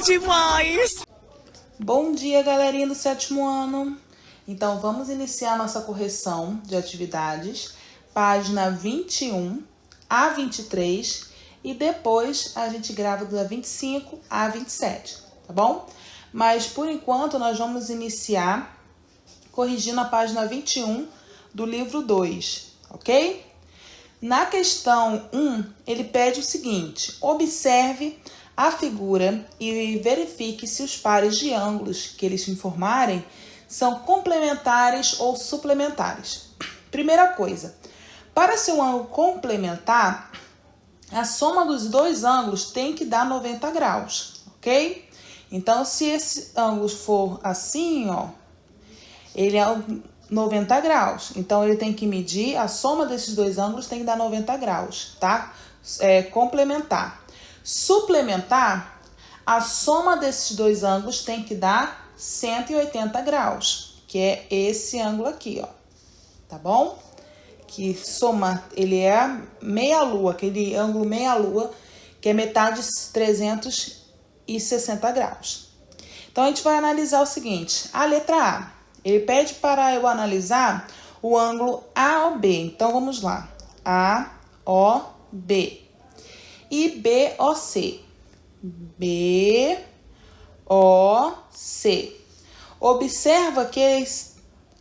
foi demais! Bom dia, galerinha do 7º ano. Então, vamos iniciar nossa correção de atividades, página 21 a 23, e depois a gente grava da 25 a 27, tá bom? Mas, por enquanto, nós vamos iniciar corrigindo a página 21 do livro 2, ok? Na questão 1, ele pede o seguinte: observe a figura e verifique se os pares de ângulos que eles informarem são complementares ou suplementares. Primeira coisa, para ser um ângulo complementar, a soma dos dois ângulos tem que dar 90 graus, ok? Então, se esse ângulo for assim, ó, ele é 90 graus. Então, ele tem que medir, a soma desses dois ângulos tem que dar 90 graus, tá? Complementar. Suplementar, a soma desses dois ângulos tem que dar 180 graus, que é esse ângulo aqui, ó. Tá bom? Que soma, ele é meia-lua, aquele ângulo meia-lua, que é metade de 360 graus. Então, a gente vai analisar o seguinte: a letra A, ele pede para eu analisar o ângulo AOB. Então, vamos lá. AOB. E BOC. BOC. Observa que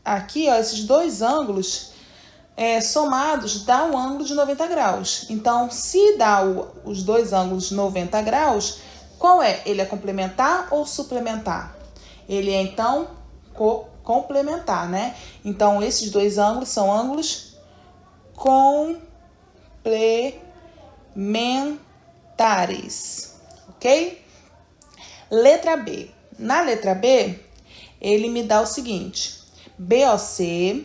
aqui, ó, esses dois ângulos somados dá um ângulo de 90 graus. Então, se dá os dois ângulos de 90 graus, qual é? Ele é complementar ou suplementar? Ele é, então, complementar, né? Então, esses dois ângulos são ângulos complementares, ok? Letra B. Na letra B, ele me dá o seguinte: BOC,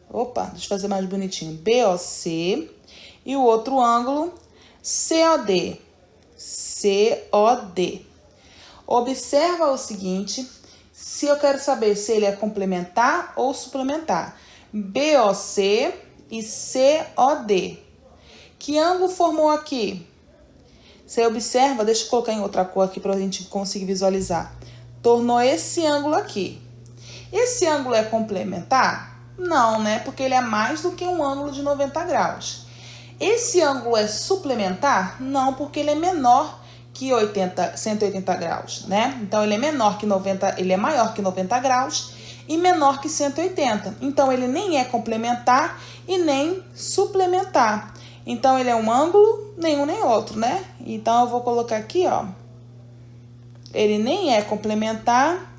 opa, deixa eu fazer mais bonitinho, BOC, e o outro ângulo, COD. Observa o seguinte, se eu quero saber se ele é complementar ou suplementar. BOC e COD. Que ângulo formou aqui? Você observa, deixa eu colocar em outra cor aqui para a gente conseguir visualizar. Tornou esse ângulo aqui. Esse ângulo é complementar? Não, né? Porque ele é mais do que um ângulo de 90 graus. Esse ângulo é suplementar? Não, porque ele é menor que 180 graus, né? Então, ele é menor que 90, ele é maior que 90 graus e menor que 180. Então, ele nem é complementar e nem suplementar. Então, ele é um ângulo, nenhum nem outro, né? Então, eu vou colocar aqui, ó. Ele nem é complementar.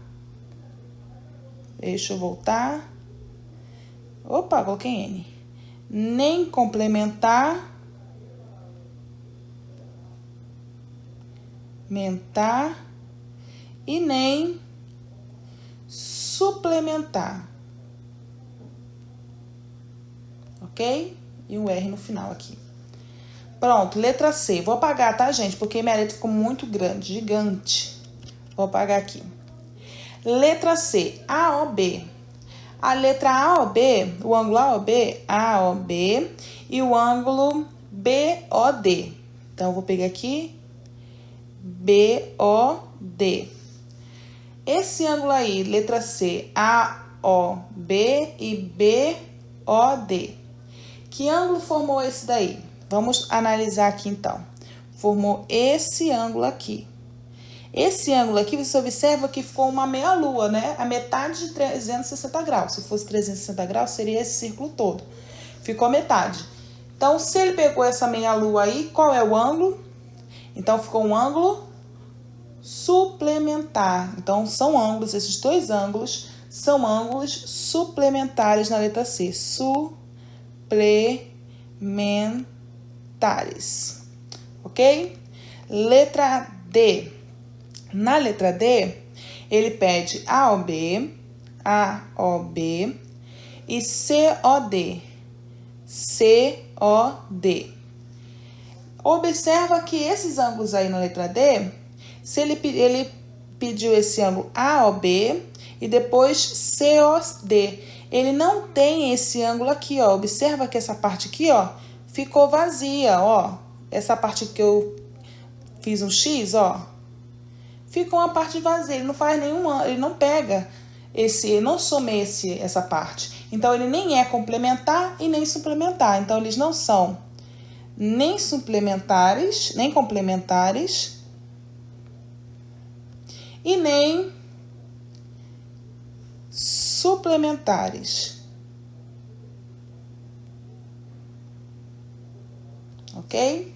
Deixa eu voltar. Opa, coloquei N. Nem complementar. E nem suplementar. Ok? E um R no final aqui. Pronto, letra C. Vou apagar, tá, gente? Porque minha letra ficou muito grande, gigante. Vou apagar aqui. Letra C, AOB. A letra AOB, o ângulo AOB, e o ângulo BOD. Então, eu vou pegar aqui, BOD. Esse ângulo aí, letra C, AOB e BOD. Que ângulo formou esse daí? Vamos analisar aqui, então. Formou esse ângulo aqui. Esse ângulo aqui, você observa que ficou uma meia-lua, né? A metade de 360 graus. Se fosse 360 graus, seria esse círculo todo. Ficou a metade. Então, se ele pegou essa meia-lua aí, qual é o ângulo? Então, ficou um ângulo suplementar. Então, são ângulos, esses dois ângulos são ângulos suplementares na letra C. Suplementares. Ok? Letra D. Na letra D, ele pede AOB e COD. Observa que esses ângulos aí na letra D, se ele pediu esse ângulo AOB e depois COD. Ele não tem esse ângulo aqui, ó. Observa que essa parte aqui, ó, ficou vazia, ó. Essa parte que eu fiz um X, ó. Fica uma parte vazia, ele não faz nenhuma, ele não pega não somei essa parte. Então, ele nem é complementar e nem suplementar. Então, eles não são nem suplementares, nem complementares e nem suplementares. Ok?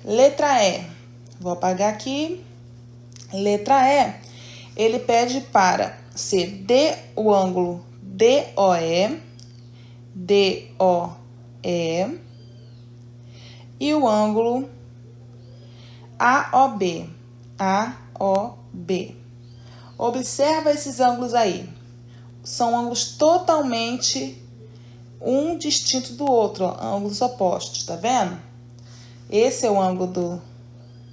Letra E. Vou apagar aqui. Letra E. Ele pede para ser o ângulo DOE, DOE e o ângulo AOB, AOB. Observa esses ângulos aí. São ângulos totalmente um distinto do outro, ó, ângulos opostos, tá vendo? Esse é o ângulo do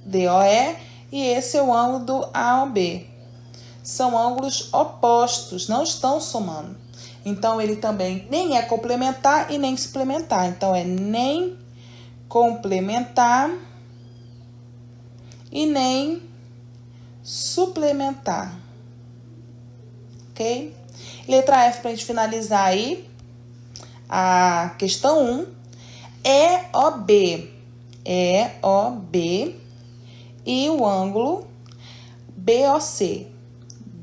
DOE e esse é o ângulo do AOB. São ângulos opostos, não estão somando. Então, ele também nem é complementar e nem suplementar. Então, é nem complementar e nem suplementar. Ok? Letra F, para a gente finalizar aí, a questão 1. EOB. EOB e o ângulo BOC.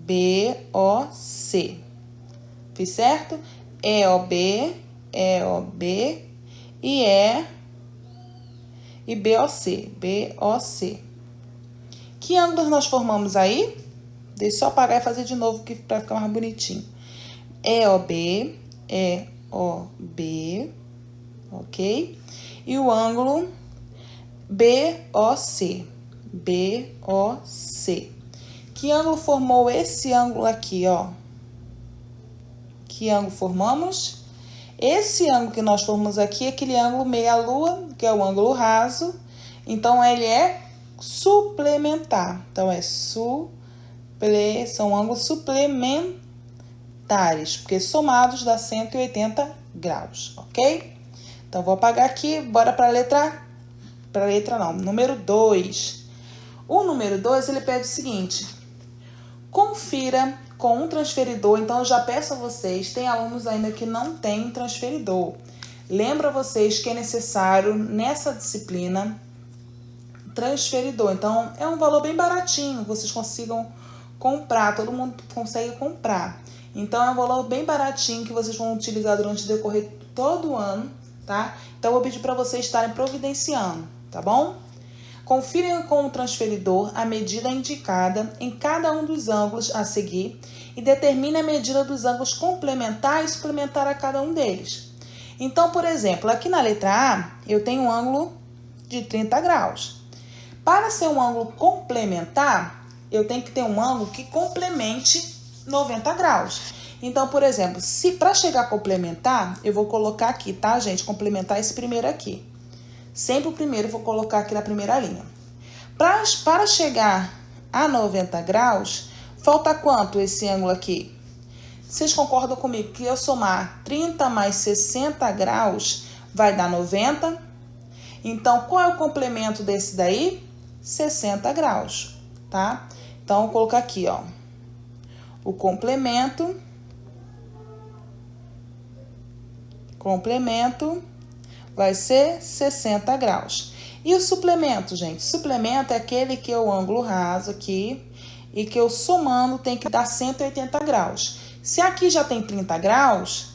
BOC. Fiz certo? EOB, EOB e BOC. BOC. Que ângulos nós formamos aí? Deixa eu só apagar e fazer de novo para ficar mais bonitinho. EOB, EOB, ok? E o ângulo BOC, BOC. Que ângulo formou esse ângulo aqui, ó? Que ângulo formamos? Esse ângulo que nós formamos aqui é aquele ângulo meia-lua, que é o ângulo raso. Então, ele é suplementar. Então, são ângulos suplementares, porque somados dá 180 graus, ok? Então, vou apagar aqui, bora para a letra número 2. O número 2, ele pede o seguinte: confira com um transferidor. Então, eu já peço a vocês, tem alunos ainda que não tem transferidor. Lembra vocês que é necessário, nessa disciplina, transferidor. Então, é um valor bem baratinho, vocês consigam comprar, todo mundo consegue comprar. Então, é um valor bem baratinho que vocês vão utilizar durante o decorrer todo o ano, tá? Então, eu vou pedir para vocês estarem providenciando, tá bom? Confira com o transferidor a medida indicada em cada um dos ângulos a seguir e determine a medida dos ângulos complementar e suplementar a cada um deles. Então, por exemplo, aqui na letra A, eu tenho um ângulo de 30 graus. Para ser um ângulo complementar, eu tenho que ter um ângulo que complemente 90 graus. Então, por exemplo, se para chegar a complementar, eu vou colocar aqui, tá, gente? Complementar esse primeiro aqui. Sempre o primeiro eu vou colocar aqui na primeira linha. Para chegar a 90 graus, falta quanto esse ângulo aqui? Vocês concordam comigo que eu somar 30 mais 60 graus vai dar 90? Então, qual é o complemento desse daí? 60 graus, tá? Então, vou colocar aqui, ó. O complemento vai ser 60 graus. E o suplemento, gente? Suplemento é aquele que é o ângulo raso aqui e que eu somando tem que dar 180 graus. Se aqui já tem 30 graus,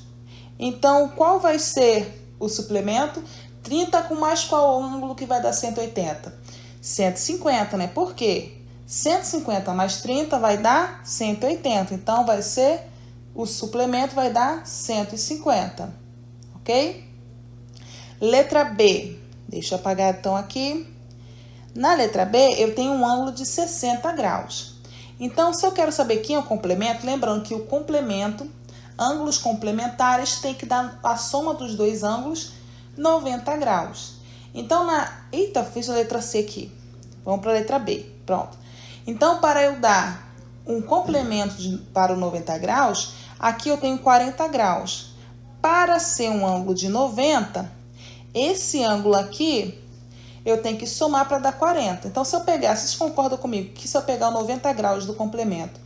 então qual vai ser o suplemento? 30 com mais qual ângulo que vai dar 180? 150, né? Por quê? 150 mais 30 vai dar 180. Então, o suplemento vai dar 150, ok? Letra B, deixa eu apagar então aqui. Na letra B, eu tenho um ângulo de 60 graus. Então, se eu quero saber quem é o complemento, lembrando que o complemento, ângulos complementares, tem que dar a soma dos dois ângulos 90 graus. Então, Eita, fiz a letra C aqui. Vamos para a letra B, pronto. Então, para eu dar um complemento para o 90 graus, aqui eu tenho 40 graus. Para ser um ângulo de 90, esse ângulo aqui, eu tenho que somar para dar 40. Então, se eu pegar, vocês concordam comigo que se eu pegar o 90 graus do complemento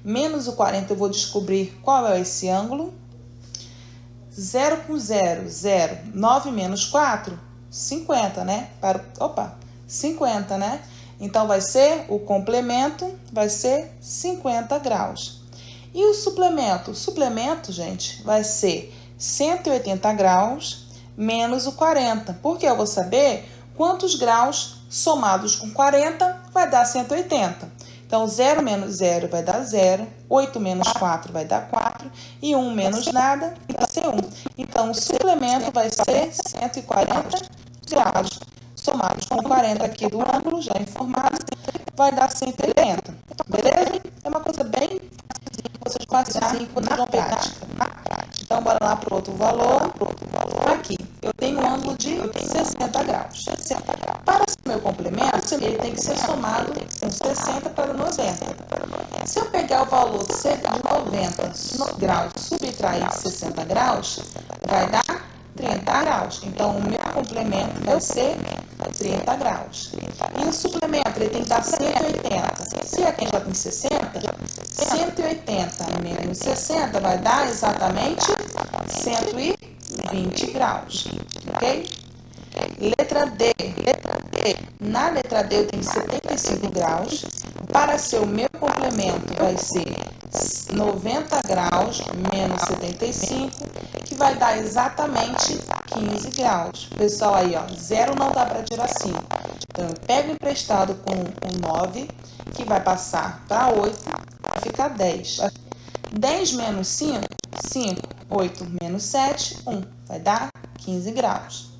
menos o 40, eu vou descobrir qual é esse ângulo? 0 com 0, 0. 9 menos 4, 50, né? 50, né? Então, vai ser, o complemento vai ser 50 graus. E o suplemento? O suplemento, gente, vai ser 180 graus menos o 40. Porque eu vou saber quantos graus somados com 40 vai dar 180. Então, 0 menos 0 vai dar 0, 8 menos 4 vai dar 4, e 1 menos nada vai ser 1. Então, o suplemento vai ser 140 graus. Somados com 40 aqui do ângulo, já informado, vai dar 180. Beleza? É uma coisa bem vocês fazem quando vão prática. Então, bora lá para o outro valor. Aqui, eu tenho um ângulo de 60 graus. Para ser meu complemento, ele tem que ser somado com 60 para 90. Se eu pegar o valor cerca de 90 graus, subtrair 60 graus, vai dar 30 graus. Então, o meu complemento vai ser 30 graus. E o suplemento, ele tem que dar 180. Se aqui já tem 60, 180 menos 60 vai dar exatamente 120 graus. Ok? Letra D. Na letra D eu tenho 75 graus. Para ser o meu complemento vai ser 90 graus menos 75, que vai dar exatamente 15 graus. Pessoal, aí, ó, 0 não dá para tirar 5. Então, eu pego emprestado com o 9, que vai passar para 8, vai ficar 10. 10 menos 5, 5. 8 menos 7, 1. Vai dar 15 graus.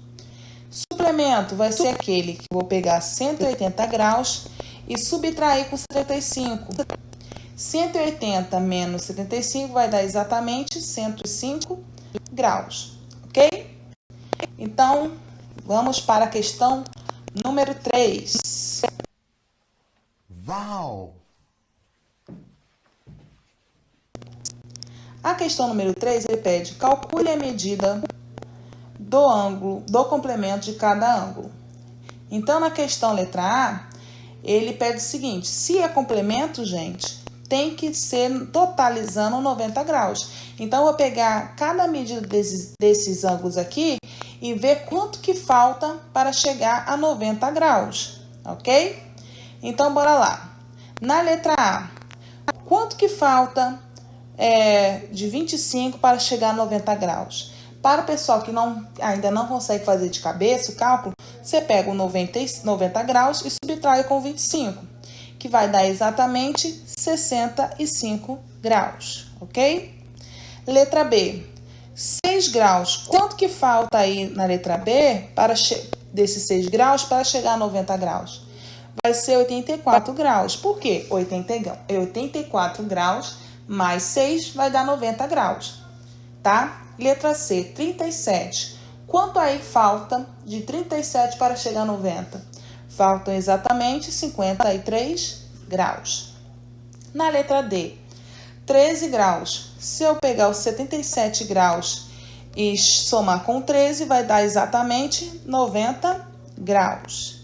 Suplemento vai ser aquele que eu vou pegar 180 graus e subtrair com 75. 180 menos 75 vai dar exatamente 105 graus, ok? Então, vamos para a questão número 3. Uau! A questão número 3, ele pede, calcule a medida do ângulo, do complemento de cada ângulo. Então, na questão letra A, ele pede o seguinte, se é complemento, gente, tem que ser totalizando 90 graus. Então, eu vou pegar cada medida desses ângulos aqui e ver quanto que falta para chegar a 90 graus, ok? Então, bora lá. Na letra A, quanto que falta de 25 para chegar a 90 graus? Para o pessoal que ainda não consegue fazer de cabeça o cálculo, você pega o 90 graus e subtrai com 25, que vai dar exatamente 65 graus, ok? Letra B, 6 graus. Quanto que falta aí na letra B desses 6 graus para chegar a 90 graus? Vai ser 84 graus. Por quê? 84 graus mais 6 vai dar 90 graus, tá? Letra C, 37. Quanto aí falta de 37 para chegar a 90? Faltam exatamente 53 graus. Na letra D, 13 graus. Se eu pegar os 77 graus e somar com 13, vai dar exatamente 90 graus.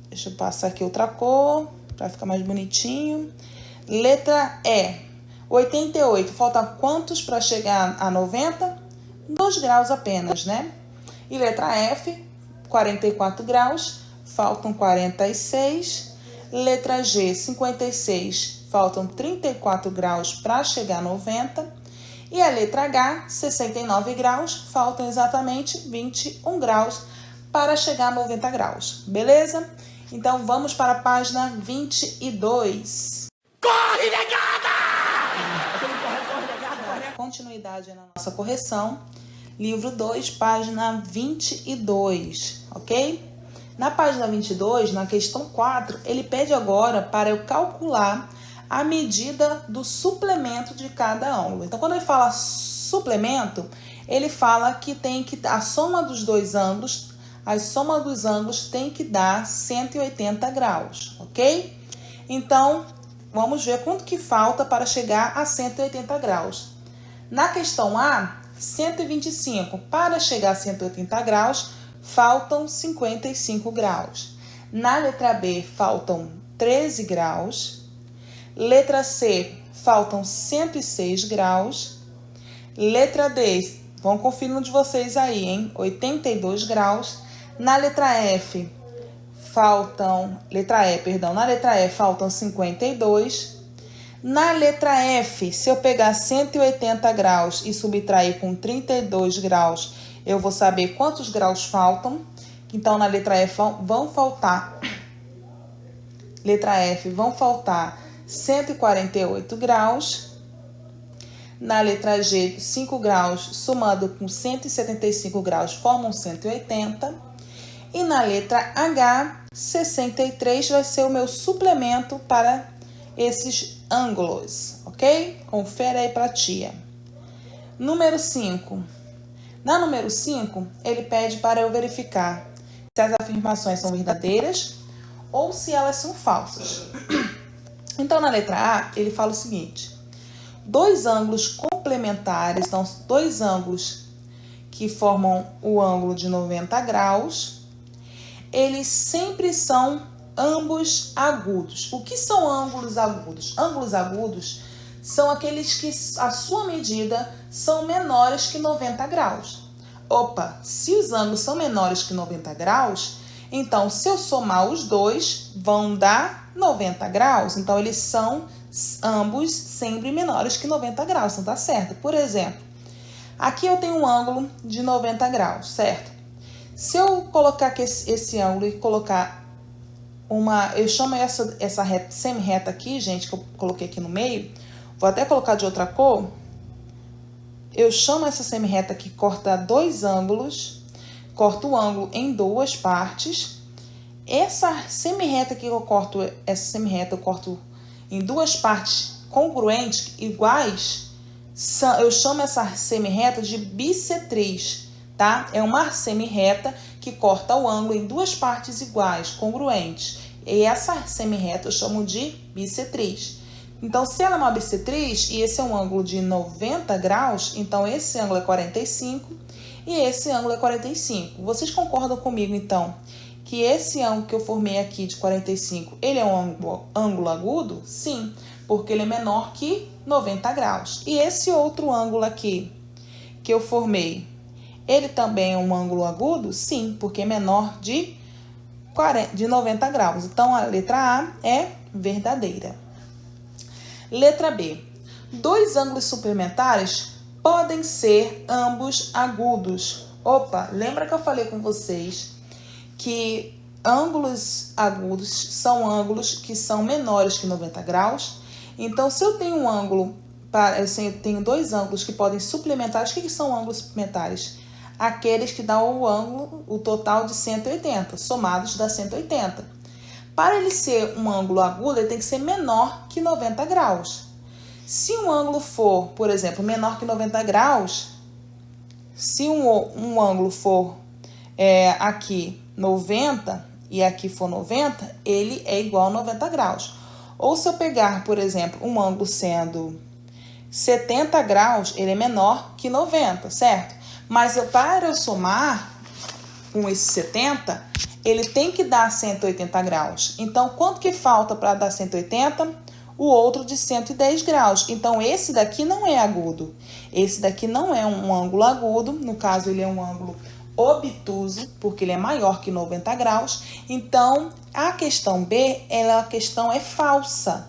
Deixa eu passar aqui outra cor, para ficar mais bonitinho. Letra E, 88. Falta quantos para chegar a 90? 2 graus apenas, né? E letra F, 44 graus, faltam 46. Letra G, 56, faltam 34 graus para chegar a 90. E a letra H, 69 graus, faltam exatamente 21 graus para chegar a 90 graus. Beleza? Então, vamos para a página 22. Corre, negada! Continuidade na nossa correção. Livro 2, página 22, ok? Na página 22, na questão 4, ele pede agora para eu calcular a medida do suplemento de cada ângulo. Então, quando ele fala suplemento, ele fala que a soma dos dois ângulos, a soma dos ângulos tem que dar 180 graus, ok? Então, vamos ver quanto que falta para chegar a 180 graus. Na questão A, 125. Para chegar a 180 graus, faltam 55 graus. Na letra B, faltam 13 graus. Letra C, faltam 106 graus. Letra D, vão conferindo de vocês aí, hein? 82 graus. Na letra F, na letra E faltam 52. Na letra F, se eu pegar 180 graus e subtrair com 32 graus, eu vou saber quantos graus faltam. Então, na letra F vão faltar 148 graus. Na letra G, 5 graus somado com 175 graus formam 180. E na letra H, 63 vai ser o meu suplemento para esses ângulos, ok? Confere aí para a tia. Número 5. Na número 5, ele pede para eu verificar se as afirmações são verdadeiras ou se elas são falsas. Então, na letra A, ele fala o seguinte: dois ângulos complementares, então, dois ângulos que formam o ângulo de 90 graus, eles sempre são ambos agudos. O que são ângulos agudos? Ângulos agudos são aqueles que a sua medida são menores que 90 graus. Opa, se os ângulos são menores que 90 graus, então se eu somar os dois, vão dar 90 graus. Então, eles são ambos sempre menores que 90 graus, então tá certo. Por exemplo, aqui eu tenho um ângulo de 90 graus, certo? Se eu colocar aqui esse ângulo e colocar eu chamo essa reta, semi-reta aqui, gente, que eu coloquei aqui no meio, vou até colocar de outra cor. Eu chamo essa semi-reta que corta dois ângulos, corto o ângulo em duas partes. Essa semi-reta que eu corto, eu corto em duas partes congruentes, iguais, eu chamo essa semi-reta de bissetriz, tá? É uma semi-reta que corta o ângulo em duas partes iguais, congruentes. E essa semi-reta eu chamo de bissetriz. Então, se ela é uma bissetriz e esse é um ângulo de 90 graus, então esse ângulo é 45 e esse ângulo é 45. Vocês concordam comigo, então, que esse ângulo que eu formei aqui de 45, ele é um ângulo agudo? Sim, porque ele é menor que 90 graus. E esse outro ângulo aqui que eu formei, ele também é um ângulo agudo? Sim, porque é menor de 90 graus. Então, a letra A é verdadeira. Letra B. Dois ângulos suplementares podem ser ambos agudos. Opa, lembra que eu falei com vocês que ângulos agudos são ângulos que são menores que 90 graus? Então, se eu tenho eu tenho dois ângulos que podem suplementar, o que são ângulos suplementares? Aqueles que dão o total de 180, somados dá 180. Para ele ser um ângulo agudo, ele tem que ser menor que 90 graus. Se um ângulo for, por exemplo, menor que 90 graus, se um ângulo for aqui 90 e aqui for 90, ele é igual a 90 graus. Ou se eu pegar, por exemplo, um ângulo sendo 70 graus, ele é menor que 90, certo? Mas para eu somar com esse 70, ele tem que dar 180 graus. Então, quanto que falta para dar 180? O outro de 110 graus. Então, esse daqui não é agudo. Esse daqui não é um ângulo agudo. No caso, ele é um ângulo obtuso, porque ele é maior que 90 graus. Então, a questão B, a questão é falsa,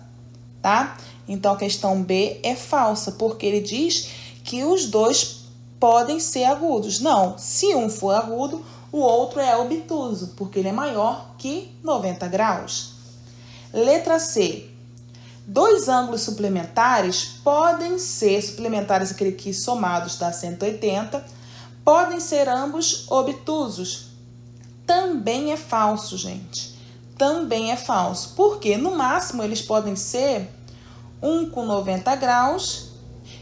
tá? Então, a questão B é falsa, porque ele diz que os dois podem ser agudos. Não, se um for agudo, o outro é obtuso, porque ele é maior que 90 graus. Letra C. Dois ângulos suplementares podem ser, suplementares aquele que somados dá 180, podem ser ambos obtusos. Também é falso, gente. Também é falso. Porque no máximo eles podem ser um com 90 graus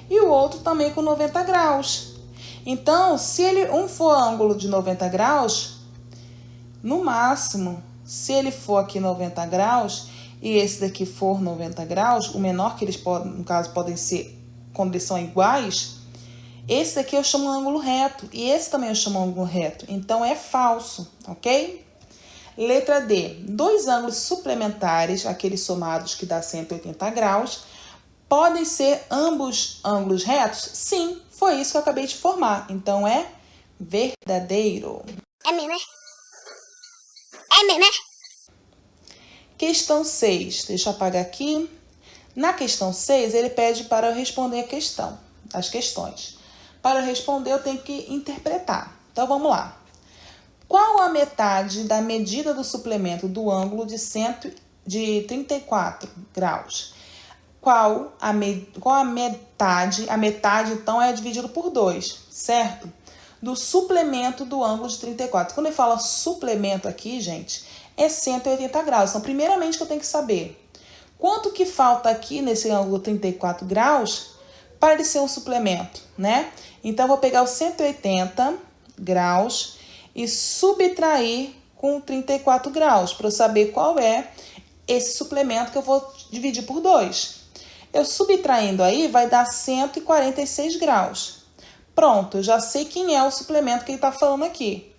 e o outro também com 90 graus. Então, se um for ângulo de 90 graus, no máximo, se ele for aqui 90 graus e esse daqui for 90 graus, o menor que eles podem, no caso, podem ser quando eles são iguais, Esse daqui eu chamo ângulo reto e esse também eu chamo ângulo reto. Então, é falso, ok? Letra D. Dois ângulos suplementares, aqueles somados que dá 180 graus, podem ser ambos ângulos retos? Sim, foi isso que eu acabei de formar. Então, é verdadeiro. É mesmo, é? É mesmo, é? Questão 6. Deixa eu apagar aqui. Na questão 6, ele pede para eu responder a questão, as questões. Para eu responder, eu tenho que interpretar. Então, vamos lá. Qual a metade da medida do suplemento do ângulo de 34 graus? Qual a metade? A metade, então, é dividido por 2, certo? Do suplemento do ângulo de 34. Quando ele fala suplemento aqui, gente, é 180 graus. Então, primeiramente que eu tenho que saber quanto que falta aqui nesse ângulo 34 graus para ele ser um suplemento, né? Então, eu vou pegar os 180 graus e subtrair com 34 graus para eu saber qual é esse suplemento que eu vou dividir por 2. Eu subtraindo aí vai dar 146 graus. Pronto, eu já sei quem é o suplemento que ele está falando aqui.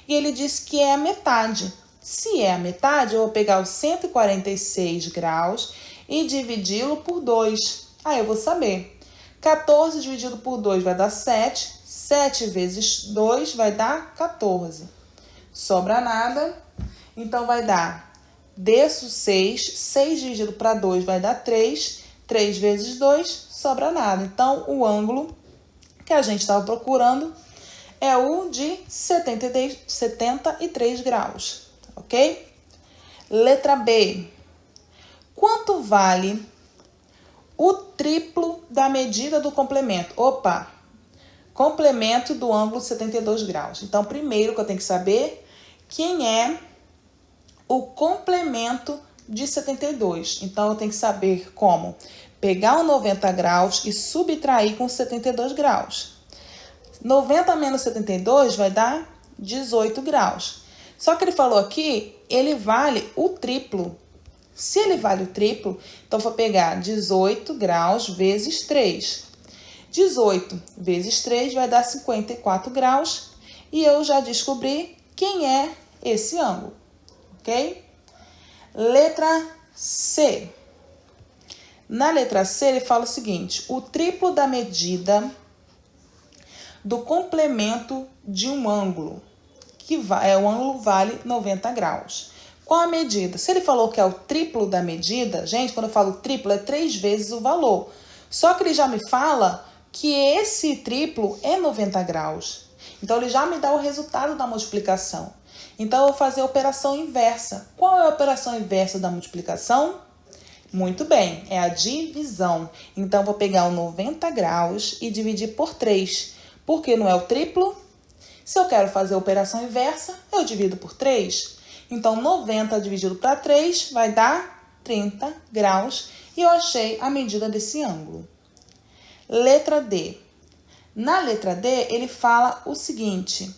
E ele diz que é a metade. Se é a metade, eu vou pegar os 146 graus e dividi-lo por 2. Aí eu vou saber. 14 dividido por 2 vai dar 7. 7 vezes 2 vai dar 14. Sobra nada. Então, vai dar desço 6. 6 dividido para 2 vai dar 3. 3 vezes 2, sobra nada. Então, o ângulo que a gente estava procurando é o de 73 graus, ok? Letra B. Quanto vale o triplo da medida do complemento? Opa! Complemento do ângulo 72 graus. Então, primeiro que eu tenho que saber quem é o complemento de 72. Então, eu tenho que saber como pegar o 90 graus e subtrair com 72 graus. 90 menos 72 vai dar 18 graus. Só que ele falou aqui, ele vale o triplo. Se ele vale o triplo, então eu vou pegar 18 graus vezes 3. 18 vezes 3 vai dar 54 graus. E eu já descobri quem é esse ângulo, ok? Letra C. Na letra C, ele fala o seguinte: o triplo da medida do complemento de um ângulo, que o ângulo vale 90 graus. Qual a medida? Se ele falou que é o triplo da medida, gente, quando eu falo triplo, é 3 vezes o valor. Só que ele já me fala que esse triplo é 90 graus. Então, ele já me dá o resultado da multiplicação. Então, eu vou fazer a operação inversa. Qual é a operação inversa da multiplicação? Muito bem, é a divisão. Então, vou pegar o 90 graus e dividir por 3. Porque não é o triplo? Se eu quero fazer a operação inversa, eu divido por 3. Então, 90 dividido para 3 vai dar 30 graus. E eu achei a medida desse ângulo. Letra D. Na letra D, ele fala o seguinte: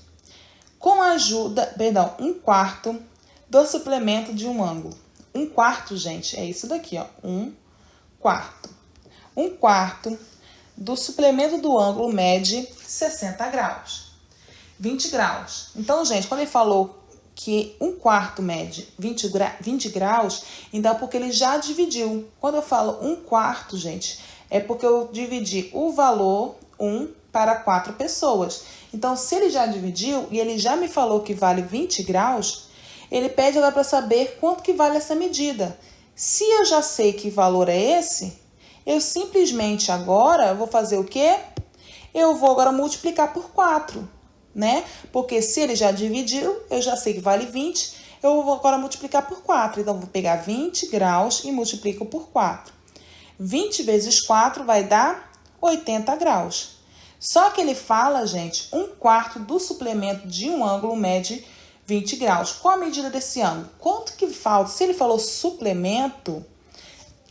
com a ajuda, 1/4 do suplemento de um ângulo. 1/4, gente, é isso daqui, ó, 1/4. 1/4 do suplemento do ângulo mede 60 graus, 20 graus. Então, gente, quando ele falou que 1/4 mede 20 graus, então é porque ele já dividiu. Quando eu falo 1/4, gente, é porque eu dividi o valor 1 para 4 pessoas. Então, se ele já dividiu e ele já me falou que vale 20 graus, ele pede agora para saber quanto que vale essa medida. Se eu já sei que valor é esse, eu simplesmente agora vou fazer o quê? Eu vou agora multiplicar por 4, né? Porque se ele já dividiu, eu já sei que vale 20, eu vou agora multiplicar por 4. Então, eu vou pegar 20 graus e multiplico por 4. 20 vezes 4 vai dar 80 graus. Só que ele fala, gente, 1/4 do suplemento de um ângulo mede 20 graus. Qual a medida desse ângulo? Quanto que falta? Se ele falou suplemento,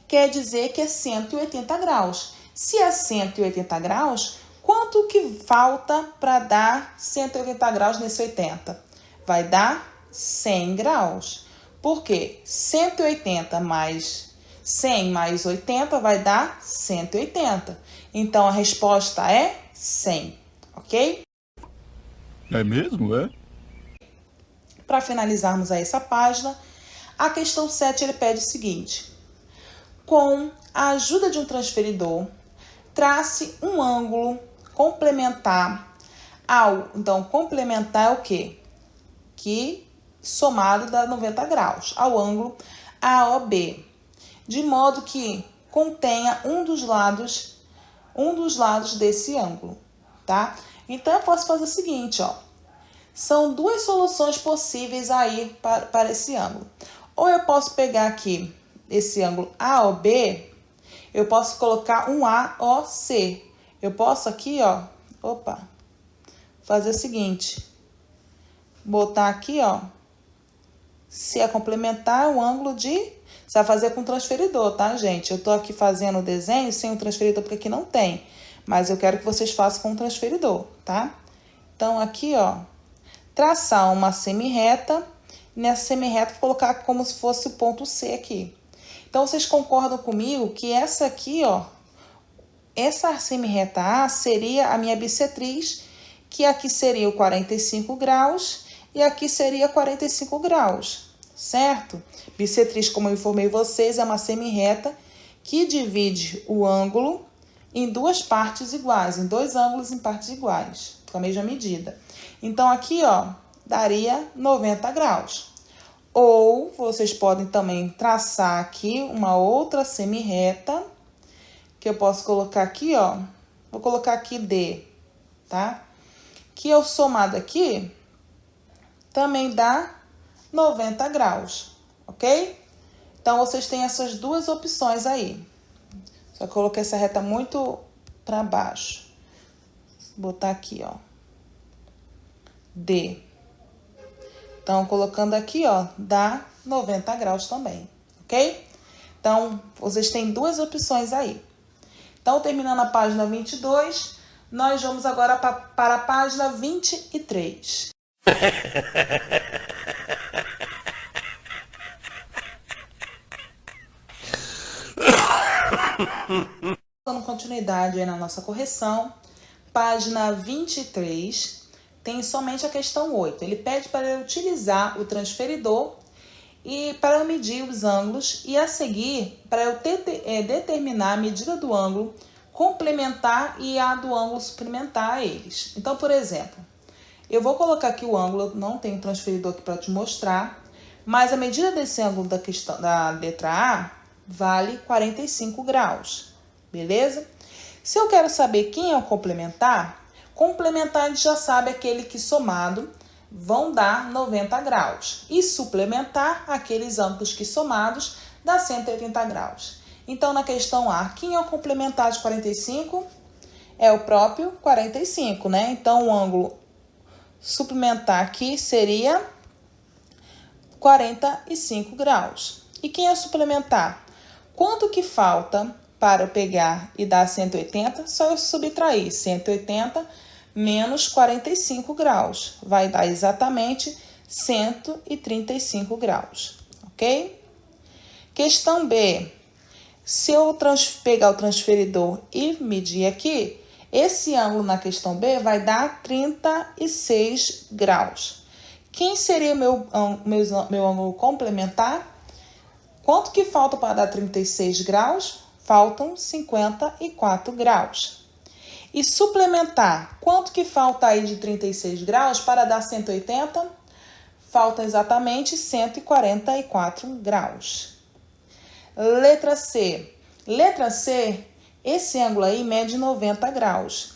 quer dizer que é 180 graus. Se é 180 graus, quanto que falta para dar 180 graus nesse 80? Vai dar 100 graus. Por quê? 180 mais 100 mais 80 vai dar 180. Então, a resposta é 100, ok? É mesmo, é? Para finalizarmos aí essa página, a questão 7 ele pede o seguinte: com a ajuda de um transferidor, trace um ângulo complementar ao... Então, complementar é o quê? Que somado dá 90 graus, ao ângulo AOB, de modo que contenha um dos lados desse ângulo, tá? Então, eu posso fazer o seguinte, ó. São duas soluções possíveis aí para esse ângulo. Ou eu posso pegar aqui esse ângulo AOB, eu posso colocar um AOC. Eu posso aqui, ó, fazer o seguinte, botar aqui, ó, se é complementar o ângulo de... Você vai fazer com transferidor, tá, gente? Eu tô aqui fazendo o desenho sem o transferidor, porque aqui não tem. Mas eu quero que vocês façam com o transferidor, tá? Então, aqui, ó, traçar uma semi-reta. Nessa semi-reta, vou colocar como se fosse o ponto C aqui. Então, vocês concordam comigo que essa aqui, ó, essa semi-reta A seria a minha bissetriz, que aqui seria o 45 graus e aqui seria 45 graus, certo? Bissetriz, como eu informei vocês, é uma semi-reta que divide o ângulo em duas partes iguais, em dois ângulos em partes iguais, com a mesma medida. Então, aqui, ó, daria 90 graus. Ou vocês podem também traçar aqui uma outra semi-reta, que eu posso colocar aqui, ó, vou colocar aqui D, tá? Que eu somado aqui, também dá 90 graus, ok? Então, vocês têm essas duas opções aí. Só coloquei essa reta muito para baixo. Vou botar aqui, ó, D. Então, colocando aqui, ó, dá 90 graus também, ok? Então, vocês têm duas opções aí. Então, terminando a página 22, nós vamos agora para a página 23. Dando continuidade aí na nossa correção, página 23 tem somente a questão 8. Ele pede para eu utilizar o transferidor e para eu medir os ângulos e a seguir para eu determinar a medida do ângulo complementar e a do ângulo suplementar a eles. Então, por exemplo, eu vou colocar aqui o ângulo, eu não tenho transferidor aqui para te mostrar, mas a medida desse ângulo da letra A vale 45 graus, beleza? Se eu quero saber quem é o complementar, complementar a gente já sabe aquele que somado vão dar 90 graus. E suplementar, aqueles ângulos que somados dá 180 graus. Então, na questão A, quem é o complementar de 45? É o próprio 45, né? Então, o ângulo suplementar aqui seria 45 graus. E quem é o suplementar? Quanto que falta para eu pegar e dar 180? Só eu subtrair 180 menos 45 graus. Vai dar exatamente 135 graus, ok? Questão B. Se eu pegar o transferidor e medir aqui, esse ângulo na questão B vai dar 36 graus. Quem seria meu ângulo complementar? Quanto que falta para dar 36 graus? Faltam 54 graus. E suplementar, quanto que falta aí de 36 graus para dar 180? Faltam exatamente 144 graus. Letra C. Letra C, esse ângulo aí mede 90 graus.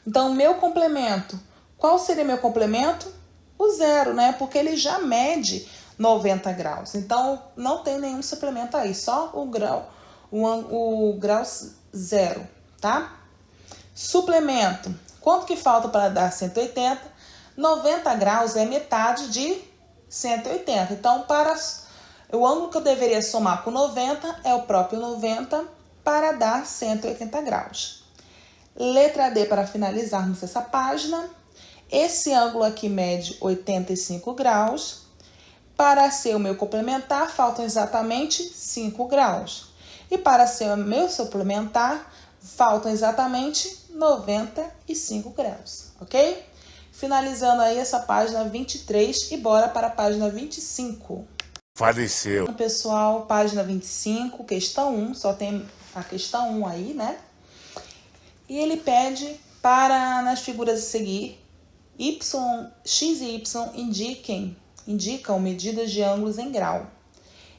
Então, meu complemento, qual seria meu complemento? O zero, né? Porque ele já mede 90 graus. Então, não tem nenhum suplemento aí, só o grau zero, tá? Suplemento, quanto que falta para dar 180? 90 graus é metade de 180. Então, para o ângulo que eu deveria somar com 90 é o próprio 90 para dar 180 graus. Letra D, para finalizarmos essa página. Esse ângulo aqui mede 85 graus. Para ser o meu complementar, faltam exatamente 5 graus. E para ser o meu suplementar, faltam exatamente 95 graus, ok? Finalizando aí essa página 23 e bora para a página 25. Faleceu. Então, pessoal, página 25, questão 1, só tem a questão 1 aí, né? E ele pede para, nas figuras a seguir, x e y indicam medidas de ângulos em grau.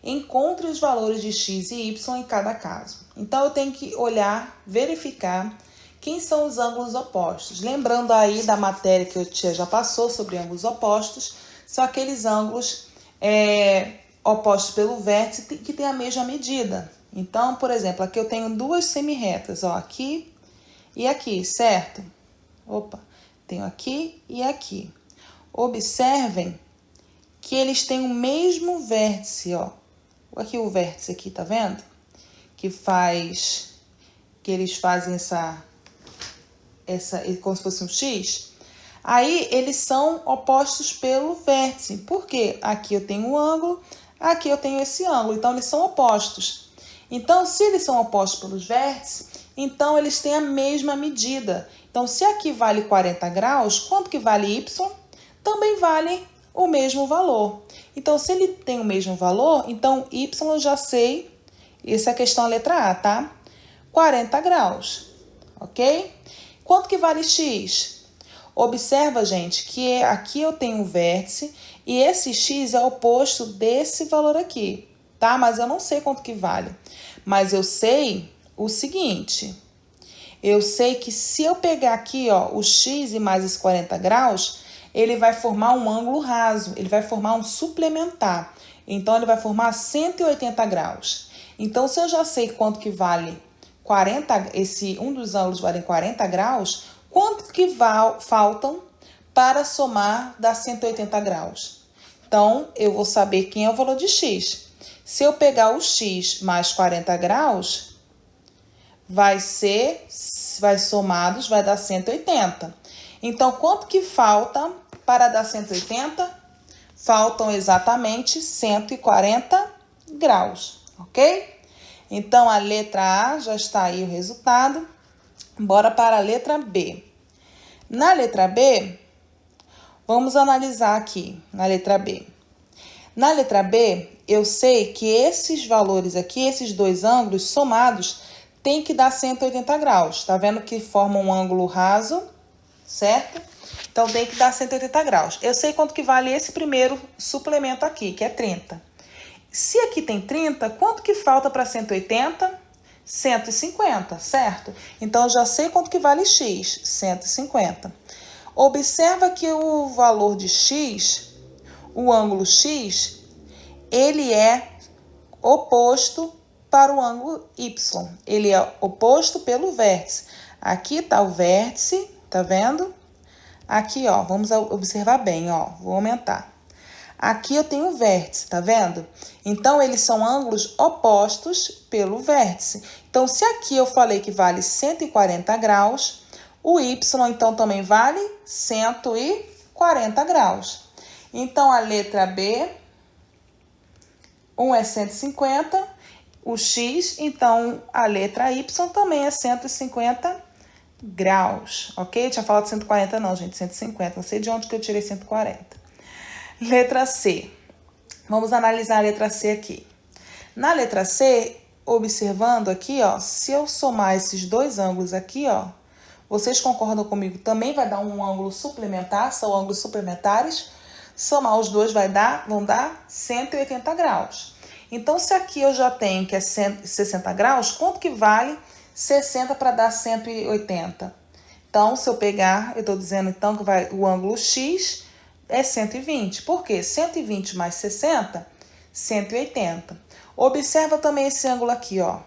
Encontre os valores de x e y em cada caso. Então, eu tenho que olhar, verificar quem são os ângulos opostos. Lembrando aí da matéria que o tia já passou sobre ângulos opostos, são aqueles ângulos opostos pelo vértice que tem a mesma medida. Então, por exemplo, aqui eu tenho duas semirretas, ó, aqui e aqui, certo? Opa, tenho aqui e aqui. Observem que eles têm o mesmo vértice, ó. Aqui o vértice aqui, tá vendo? Que eles fazem essa como se fosse um X. Aí eles são opostos pelo vértice. Por quê? Aqui eu tenho um ângulo, aqui eu tenho esse ângulo. Então eles são opostos. Então, se eles são opostos pelos vértices, então eles têm a mesma medida. Então, se aqui vale 40 graus, quanto que vale y? Também vale o mesmo valor. Então, se ele tem o mesmo valor, então y eu já sei, essa é a questão a letra A, tá? 40 graus, ok? Quanto que vale x? Observa, gente, que aqui eu tenho um vértice e esse x é o oposto desse valor aqui, tá? Mas eu não sei quanto que vale. Mas eu sei o seguinte, eu sei que se eu pegar aqui, ó, o x e mais esse 40 graus, ele vai formar um ângulo raso, ele vai formar um suplementar. Então, ele vai formar 180 graus. Então, se eu já sei quanto que vale 40, um dos ângulos vale 40 graus, quanto que faltam para somar dar 180 graus? Então, eu vou saber quem é o valor de x. Se eu pegar o x mais 40 graus, vai somados, vai dar 180. Então, quanto que falta para dar 180? Faltam exatamente 140 graus, ok? Então, a letra A já está aí o resultado. Bora para a letra B. Na letra B, vamos analisar aqui, na letra B. Na letra B, eu sei que esses valores aqui, esses dois ângulos somados, tem que dar 180 graus. Tá vendo que forma um ângulo raso, certo? Então, tem que dar 180 graus. Eu sei quanto que vale esse primeiro suplemento aqui, que é 30. Se aqui tem 30, quanto que falta para 180? 150, certo? Então, eu já sei quanto que vale x, 150. Observa que o valor de x, o ângulo x, ele é oposto para o ângulo y. Ele é oposto pelo vértice. Aqui está o vértice, tá vendo? Aqui, ó, vamos observar bem, ó, vou aumentar. Aqui eu tenho o vértice, tá vendo? Então, eles são ângulos opostos pelo vértice. Então, se aqui eu falei que vale 140 graus, o y, então, também vale 140 graus. Então, a letra B, 1 é 150, o x, então, a letra y também é 150 graus, ok? Eu tinha falado 140 não, gente, 150. Não sei de onde que eu tirei 140. Letra C. Vamos analisar a letra C aqui. Na letra C, observando aqui, ó, se eu somar esses dois ângulos aqui, ó, vocês concordam comigo? Também vai dar um ângulo suplementar, são ângulos suplementares. Somar os dois vão dar 180 graus. Então, se aqui eu já tenho que é 60 graus, quanto que vale 60 para dar 180? Então, se eu pegar, eu estou dizendo então que o ângulo X é 120. Por quê? 120 mais 60, 180. Observa também esse ângulo aqui, ó.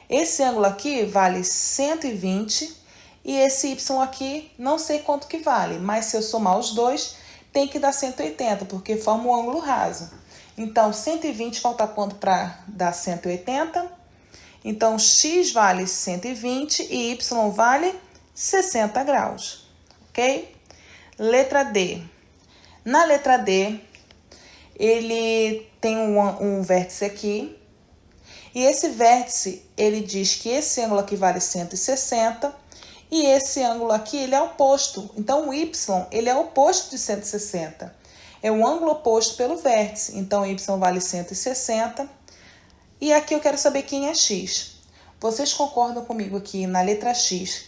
Esse ângulo aqui vale 120 e esse Y aqui não sei quanto que vale, mas se eu somar os dois, tem que dar 180, porque forma um ângulo raso. Então, 120 falta quanto para dar 180? Então, X vale 120 e Y vale 60 graus, ok? Letra D. Na letra D, ele tem um vértice aqui. E esse vértice, ele diz que esse ângulo aqui vale 160 E esse ângulo aqui, ele é oposto. Então, o y, ele é oposto de 160. É o ângulo oposto pelo vértice. Então, y vale 160. E aqui eu quero saber quem é x. Vocês concordam comigo aqui na letra x?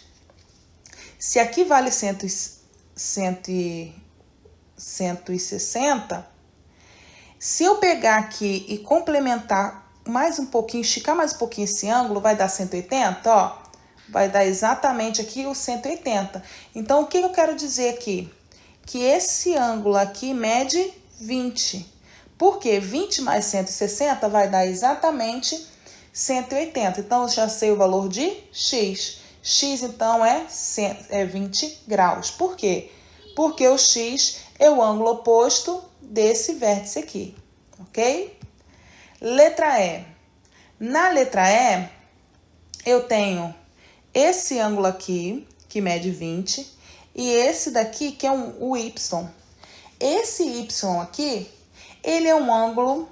Se aqui vale 160, se eu pegar aqui e complementar mais um pouquinho, esticar mais um pouquinho esse ângulo, vai dar 180, ó. Vai dar exatamente aqui o 180. Então, o que eu quero dizer aqui? Que esse ângulo aqui mede 20. Por quê? 20 mais 160 vai dar exatamente 180. Então, eu já sei o valor de x. X, então, é 20 graus. Por quê? Porque o x é o ângulo oposto desse vértice aqui, ok? Letra E. Na letra E, eu tenho esse ângulo aqui, que mede 20, e esse daqui, que é o y. Esse y aqui, ele é um ângulo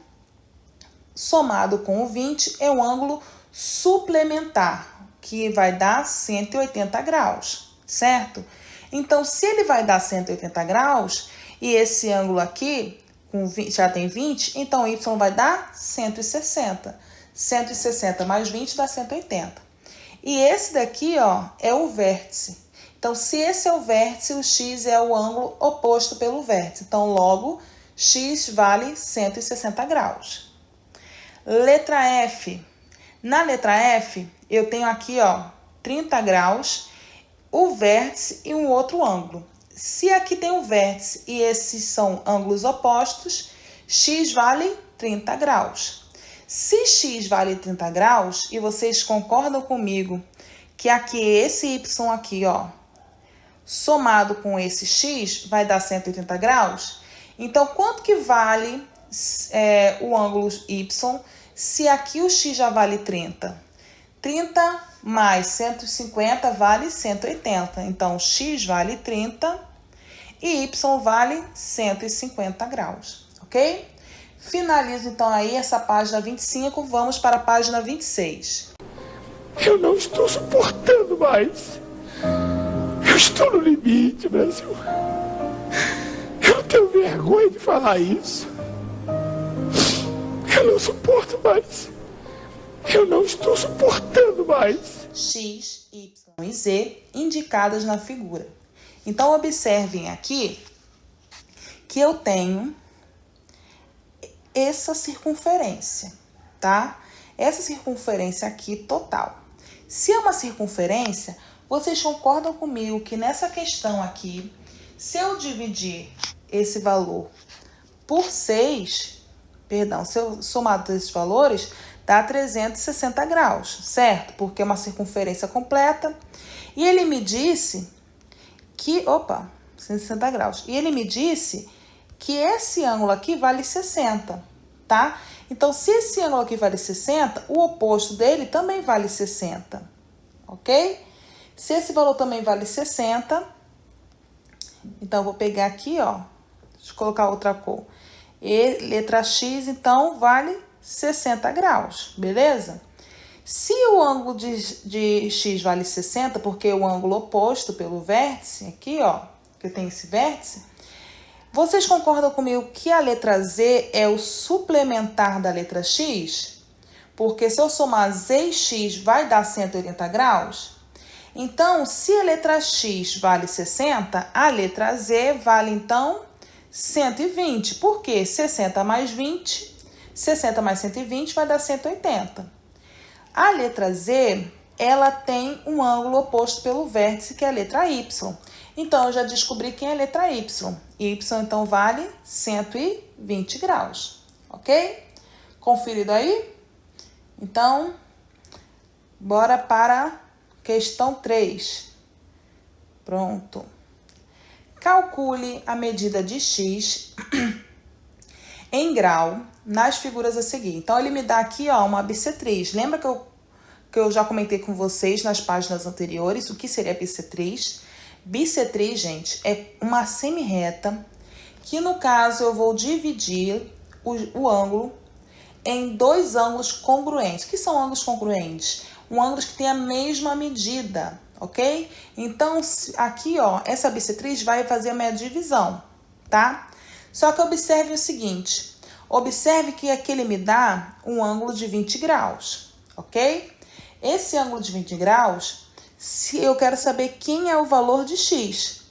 somado com o 20, é um ângulo suplementar, que vai dar 180 graus, certo? Então, se ele vai dar 180 graus, e esse ângulo aqui com 20, já tem 20, então y vai dar 160. 160 mais 20 dá 180. E esse daqui, ó, é o vértice. Então, se esse é o vértice, o x é o ângulo oposto pelo vértice. Então, logo, x vale 160 graus. Letra F. Na letra F, eu tenho aqui, ó, 30 graus, o vértice e um outro ângulo. Se aqui tem um vértice e esses são ângulos opostos, x vale 30 graus. Se x vale 30 graus, e vocês concordam comigo que aqui esse y aqui, ó, somado com esse x, vai dar 180 graus? Então, quanto que vale o ângulo y se aqui o x já vale 30? 30 mais 150 vale 180. Então, x vale 30 e y vale 150 graus, ok? Finalizo, então, aí essa página 25. Vamos para a página 26. Eu não estou suportando mais. Eu estou no limite, Brasil. Eu tenho vergonha de falar isso. Eu não suporto mais. Eu não estou suportando mais. X, Y e Z indicadas na figura. Então, observem aqui que eu tenho essa circunferência, tá? Essa circunferência aqui total. Se é uma circunferência, vocês concordam comigo que nessa questão aqui, se eu dividir esse valor por 6, perdão, se eu somar todos esses valores, dá 360 graus, certo? Porque é uma circunferência completa. E ele me disse que, 160 graus. E ele me disse que esse ângulo aqui vale 60, tá? Então, se esse ângulo aqui vale 60, o oposto dele também vale 60, ok? Se esse valor também vale 60, então, eu vou pegar aqui, ó, deixa eu colocar outra cor. E letra X, então, vale 60 graus, beleza? Se o ângulo de X vale 60, porque é o ângulo oposto pelo vértice, aqui, ó, que tem esse vértice, vocês concordam comigo que a letra Z é o suplementar da letra X? Porque se eu somar Z e X vai dar 180 graus? Então, se a letra X vale 60, a letra Z vale, então, 120. Por quê? 60 mais 20, 60 mais 120 vai dar 180. A letra Z, ela tem um ângulo oposto pelo vértice, que é a letra Y. Então, eu já descobri quem é a letra Y. Y, então, vale 120 graus, ok? Conferido aí? Então, bora para questão 3. Pronto. Calcule a medida de X em grau nas figuras a seguir. Então, ele me dá aqui, ó, uma bissetriz. Lembra que eu já comentei com vocês nas páginas anteriores o que seria bissetriz? Bissetriz, gente, é uma semi-reta que, no caso, eu vou dividir o ângulo em dois ângulos congruentes. O que são ângulos congruentes? Um ângulo que tem a mesma medida, ok? Então, aqui, ó, essa bissetriz vai fazer a minha divisão, tá? Só que observe o seguinte, observe que aqui ele me dá um ângulo de 20 graus, ok? Esse ângulo de 20 graus, se eu quero saber quem é o valor de x.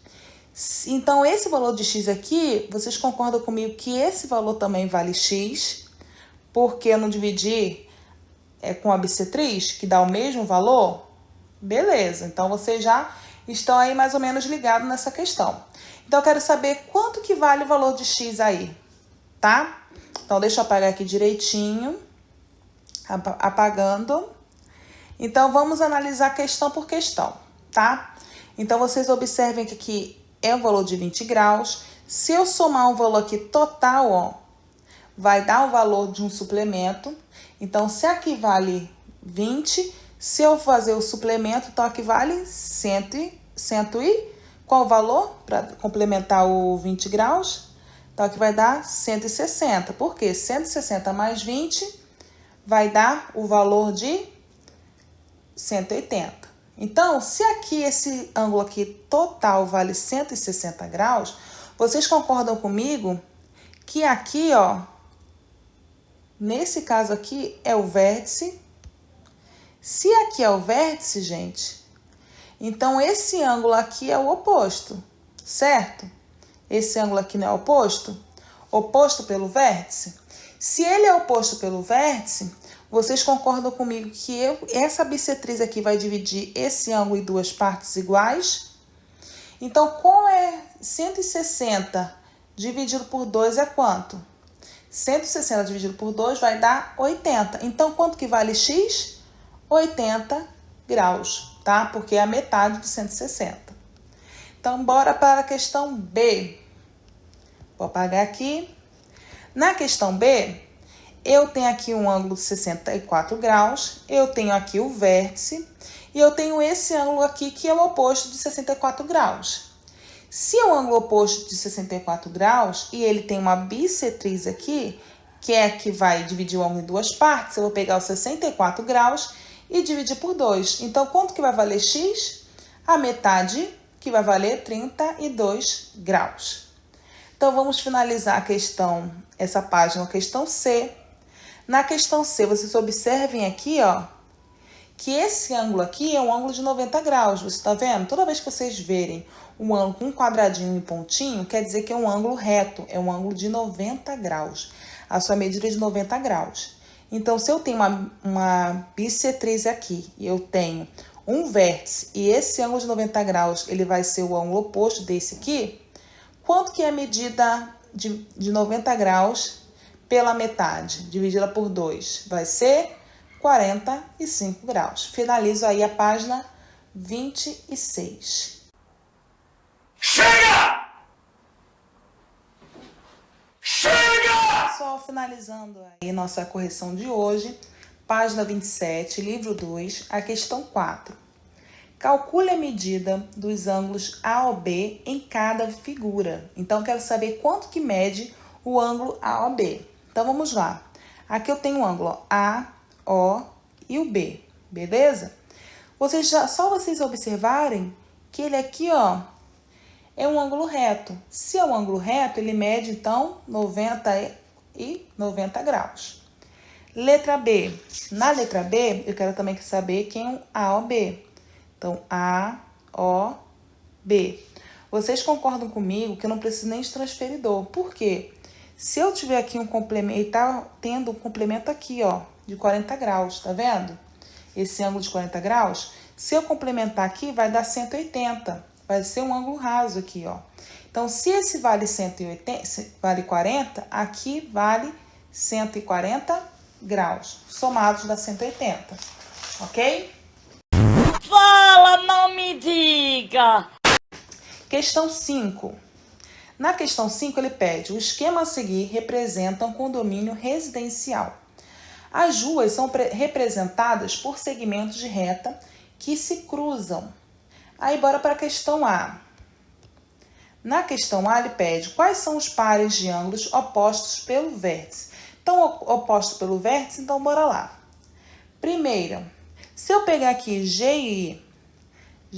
Então, esse valor de x aqui, vocês concordam comigo que esse valor também vale x, porque eu não dividi com a bissetriz, que dá o mesmo valor? Beleza, então vocês já estão aí mais ou menos ligados nessa questão. Então, eu quero saber quanto que vale o valor de x aí, tá? Então, deixa eu apagar aqui direitinho, apagando. Então, vamos analisar questão por questão, tá? Então, vocês observem que aqui é o valor de 20 graus. Se eu somar um valor aqui total, ó, vai dar o valor de um suplemento. Então, se aqui vale 20, se eu fazer o suplemento, então aqui vale 100 e qual o valor para complementar o 20 graus? Então, aqui vai dar 160. Por quê? 160 mais 20 vai dar o valor de 180. Então, se aqui esse ângulo aqui total vale 160 graus, vocês concordam comigo que aqui, ó, nesse caso aqui é o vértice. Se aqui é o vértice, gente, então esse ângulo aqui é o oposto, certo? Esse ângulo aqui não é oposto? Oposto pelo vértice? Se ele é oposto pelo vértice, vocês concordam comigo que essa bissetriz aqui vai dividir esse ângulo em duas partes iguais? Então, qual é 160 dividido por 2 é quanto? 160 dividido por 2 vai dar 80. Então, quanto que vale x? 80 graus, tá? Porque é a metade de 160. Então, bora para a questão B. Vou apagar aqui. Na questão B, eu tenho aqui um ângulo de 64 graus, eu tenho aqui o vértice e eu tenho esse ângulo aqui que é o oposto de 64 graus. Se é o ângulo oposto de 64 graus e ele tem uma bissetriz aqui, que é a que vai dividir o ângulo em duas partes, eu vou pegar os 64 graus e dividir por 2. Então, quanto que vai valer x? A metade, que vai valer 32 graus. Então, vamos finalizar a questão, essa página, a questão C. Na questão C, vocês observem aqui, ó, que esse ângulo aqui é um ângulo de 90 graus, você tá vendo? Toda vez que vocês verem um ângulo com um quadradinho e pontinho, quer dizer que é um ângulo reto, é um ângulo de 90 graus. A sua medida é de 90 graus. Então, se eu tenho uma bissetriz aqui e eu tenho um vértice e esse ângulo de 90 graus, ele vai ser o ângulo oposto desse aqui, quanto que é a medida de 90 graus pela metade, dividida por 2? Vai ser 45 graus. Finalizo aí a página 26. Chega! Chega! Pessoal, finalizando aí nossa correção de hoje, página 27, livro 2, a questão 4. Calcule a medida dos ângulos AOB em cada figura. Então, eu quero saber quanto que mede o ângulo AOB. Então, vamos lá. Aqui eu tenho o ângulo A, O e o B, beleza? Só vocês observarem que ele aqui, ó, é um ângulo reto. Se é um ângulo reto, ele mede, então, 90 graus. Letra B. Na letra B, eu quero também saber quem é o A ou B. Então, A, O, B. Vocês concordam comigo que eu não preciso nem de transferidor. Por quê? Se eu tiver aqui um complemento, ele tá tendo um complemento aqui, ó, de 40 graus, tá vendo? Esse ângulo de 40 graus. Se eu complementar aqui, vai dar 180. Vai ser um ângulo raso aqui, ó. Então, se esse vale 180, vale 40, aqui vale 140 graus. Somados dá 180, ok? Fala, não me diga! Questão 5. Na questão 5, ele pede: o esquema a seguir representa um condomínio residencial. As ruas são representadas por segmentos de reta que se cruzam. Aí, bora para a questão A. Na questão A, ele pede quais são os pares de ângulos opostos pelo vértice. Então, oposto pelo vértice, então bora lá. Primeiro, se eu pegar aqui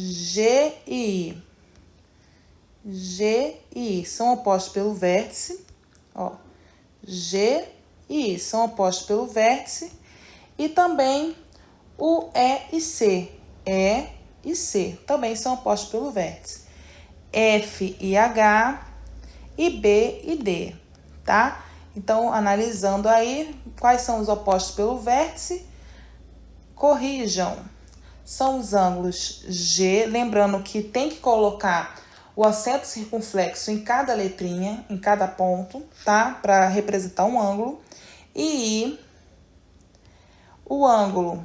G e I. G e I são opostos pelo vértice, ó. G e I são opostos pelo vértice. E também o E e C. E e C também são opostos pelo vértice. F e H e B e D, tá? Então, analisando aí, quais são os opostos pelo vértice? Corrijam. São os ângulos G, lembrando que tem que colocar o acento circunflexo em cada letrinha, em cada ponto, tá? Para representar um ângulo. E o ângulo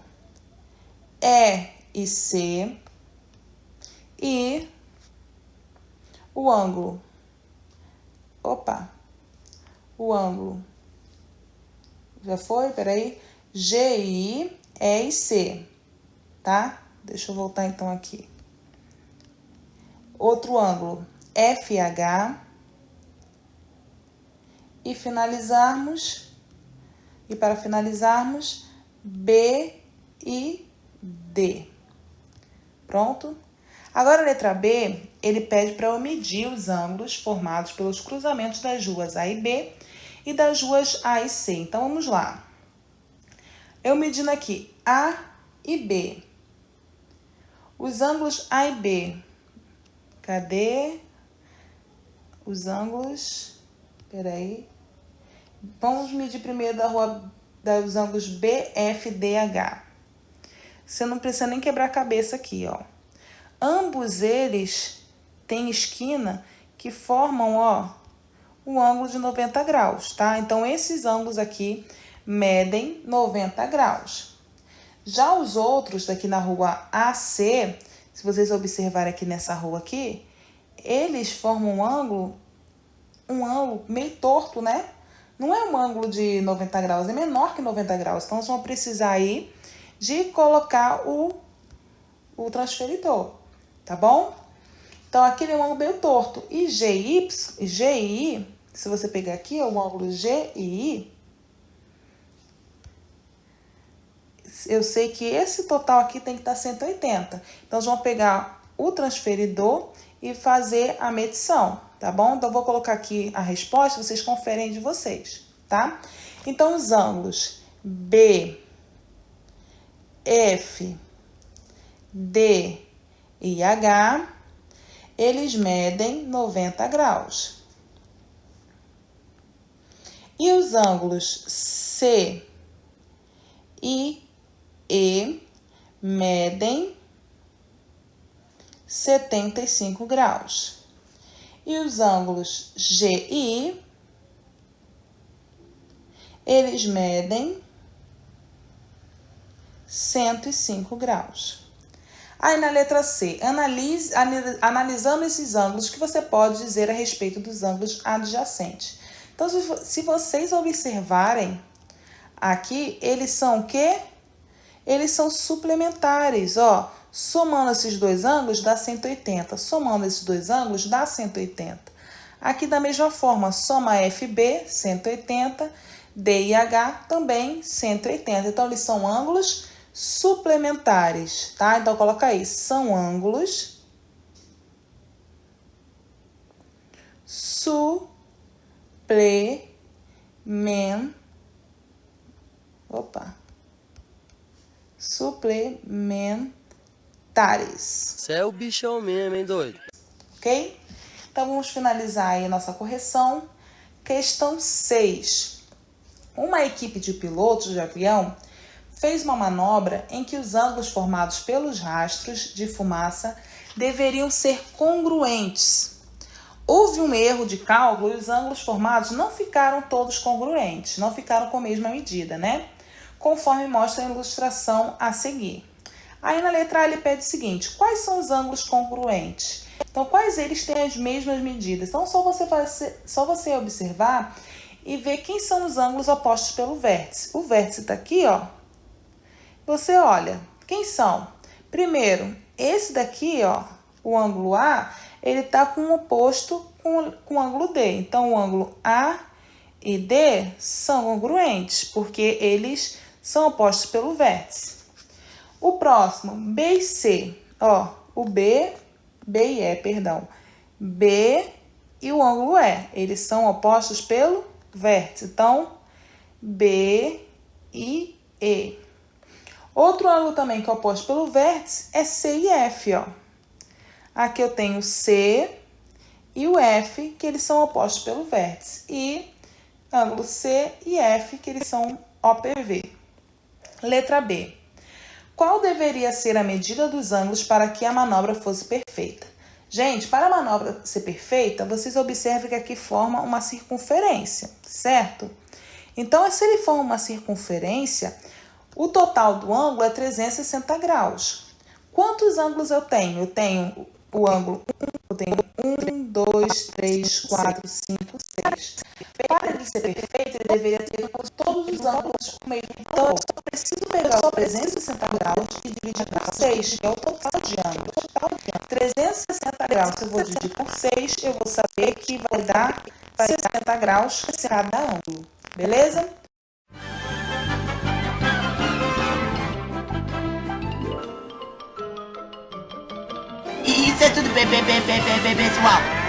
E e C e o ângulo, o ângulo, já foi? Peraí, G e I, E e C, tá? Deixa eu voltar então aqui. Outro ângulo, FH. E finalizarmos, e para finalizarmos, B e D. Pronto? Agora a letra B, ele pede para eu medir os ângulos formados pelos cruzamentos das ruas A e B e das ruas A e C. Então, vamos lá. Eu medindo aqui A e B. Os ângulos A e B. Cadê os ângulos? Peraí. Vamos medir primeiro dos ângulos B, F, D, H. Você não precisa nem quebrar a cabeça aqui, ó. Ambos eles têm esquina que formam, ó, um ângulo de 90 graus, tá? Então, esses ângulos aqui medem 90 graus. Já os outros daqui na rua AC, se vocês observarem aqui nessa rua aqui, eles formam um ângulo meio torto, né? Não é um ângulo de 90 graus, é menor que 90 graus. Então, nós vamos precisar aí de colocar o transferidor, tá bom? Então, aqui é um ângulo meio torto. E GY, GI, se você pegar aqui, é o ângulo GI, eu sei que esse total aqui tem que estar 180. Então, nós vamos pegar o transferidor e fazer a medição, tá bom? Então, eu vou colocar aqui a resposta, vocês conferem de vocês, tá? Então, os ângulos B, F, D e H, eles medem 90 graus. E os ângulos C e E medem 75 graus. E os ângulos G e I, eles medem 105 graus. Aí na letra C, analisando esses ângulos, que você pode dizer a respeito dos ângulos adjacentes. Então, se vocês observarem aqui, eles são o quê? Eles são suplementares, ó. Somando esses dois ângulos dá 180. Somando esses dois ângulos dá 180. Aqui da mesma forma, soma FB, 180, D e H também 180. Então, eles são ângulos suplementares, tá? Então, coloca aí, são ângulos suplementares. Você é o bichão mesmo, hein, doido? Ok? Então, vamos finalizar aí a nossa correção. Questão 6. Uma equipe de pilotos de avião fez uma manobra em que os ângulos formados pelos rastros de fumaça deveriam ser congruentes. Houve um erro de cálculo e os ângulos formados não ficaram todos congruentes, não ficaram com a mesma medida, né? Conforme mostra a ilustração a seguir. Aí na letra A ele pede o seguinte: quais são os ângulos congruentes? Então, quais eles têm as mesmas medidas? Então, só você observar e ver quem são os ângulos opostos pelo vértice. O vértice está aqui, ó. Você olha, quem são? Primeiro, esse daqui, ó, o ângulo A, ele está com o oposto com o ângulo D. Então, o ângulo A e D são congruentes, porque eles são opostos pelo vértice. O próximo, B e C, ó, o B e E, perdão. B e o ângulo E. Eles são opostos pelo vértice. Então, B e E. Outro ângulo também que é oposto pelo vértice é C e F, ó. Aqui eu tenho C e o F, que eles são opostos pelo vértice. E ângulo C e F, que eles são OPV. Letra B. Qual deveria ser a medida dos ângulos para que a manobra fosse perfeita? Gente, para a manobra ser perfeita, vocês observem que aqui forma uma circunferência, certo? Então, se ele forma uma circunferência, o total do ângulo é 360 graus. Quantos ângulos eu tenho? Eu tenho o ângulo 1, eu tenho 1, 2, 3, 4, 5, 6. Para ele ser perfeito, ele deveria ter todos os ângulos com o mesmo valor. Eu só preciso pegar os 360 graus e dividir por 6, que é o total de ângulos. 360 graus, se eu vou dividir por 6, eu vou saber que vai dar 60 graus cada ângulo. Beleza? Isso é tudo, pessoal.